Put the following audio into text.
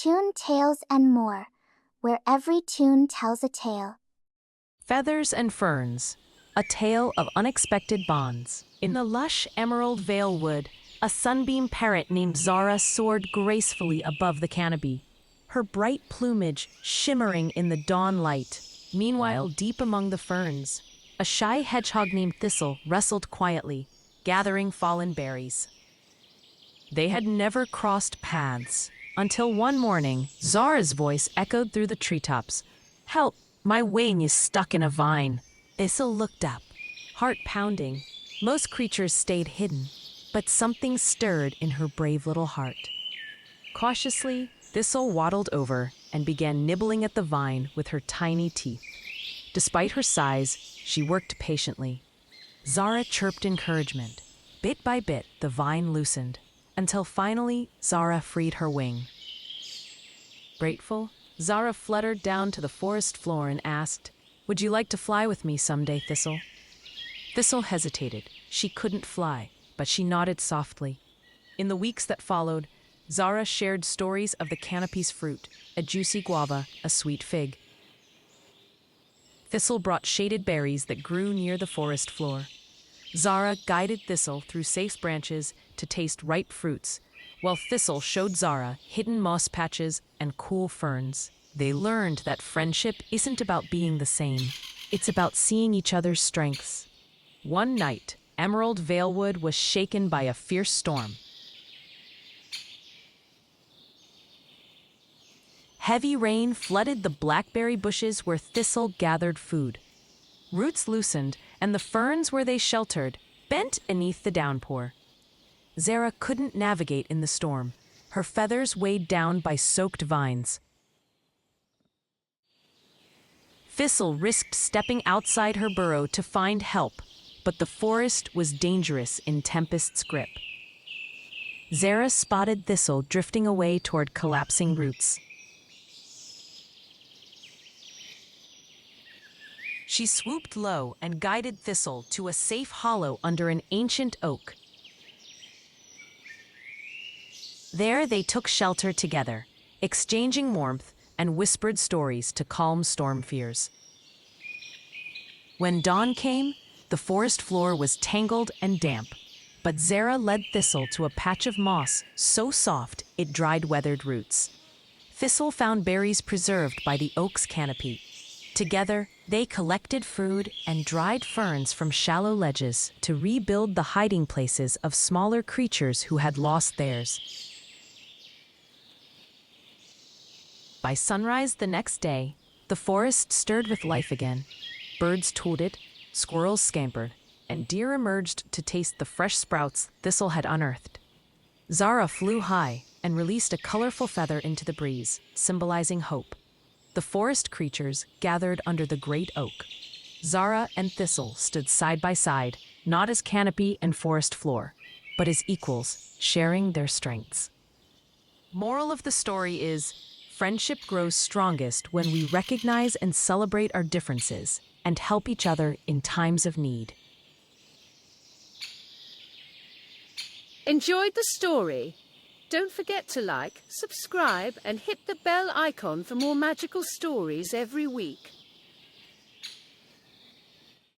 Toon Tales and More, where every tune tells a tale. Feathers and Ferns, a tale of unexpected bonds. In the lush Emerald Valewood, a sunbeam parrot named Zara soared gracefully above the canopy, her bright plumage shimmering in the dawn light. Meanwhile, deep among the ferns, a shy hedgehog named Thistle wrestled quietly, gathering fallen berries. They had never crossed paths until one morning, Zara's voice echoed through the treetops. "Help! My wing is stuck in a vine." Thistle looked up, heart pounding. Most creatures stayed hidden, but something stirred in her brave little heart. Cautiously, Thistle waddled over and began nibbling at the vine with her tiny teeth. Despite her size, she worked patiently. Zara chirped encouragement. Bit by bit, the vine loosened, until finally Zara freed her wing. Grateful, Zara fluttered down to the forest floor and asked, "Would you like to fly with me someday, Thistle?" Thistle hesitated. She couldn't fly, but she nodded softly. In the weeks that followed, Zara shared stories of the canopy's fruit, a juicy guava, a sweet fig. Thistle brought shaded berries that grew near the forest floor. Zara guided Thistle through safe branches to taste ripe fruits, while Thistle showed Zara hidden moss patches and cool ferns. They learned that friendship isn't about being the same. It's about seeing each other's strengths. One night, Emerald Valewood was shaken by a fierce storm. Heavy rain flooded the blackberry bushes where Thistle gathered food. Roots loosened, and the ferns where they sheltered bent beneath the downpour. Zara couldn't navigate in the storm, her feathers weighed down by soaked vines. Thistle risked stepping outside her burrow to find help, but the forest was dangerous in tempest's grip. Zara spotted Thistle drifting away toward collapsing roots. She swooped low and guided Thistle to a safe hollow under an ancient oak. There they took shelter together, exchanging warmth and whispered stories to calm storm fears. When dawn came, the forest floor was tangled and damp, but Zara led Thistle to a patch of moss so soft it dried weathered roots. Thistle found berries preserved by the oak's canopy. Together, they collected food and dried ferns from shallow ledges to rebuild the hiding places of smaller creatures who had lost theirs. By sunrise the next day, the forest stirred with life again. Birds tooted, squirrels scampered, and deer emerged to taste the fresh sprouts Thistle had unearthed. Zara flew high and released a colorful feather into the breeze, symbolizing hope. The forest creatures gathered under the great oak. Zara and Thistle stood side by side, not as canopy and forest floor, but as equals, sharing their strengths. Moral of the story is, friendship grows strongest when we recognize and celebrate our differences and help each other in times of need. Enjoyed the story? Don't forget to like, subscribe, and hit the bell icon for more magical stories every week.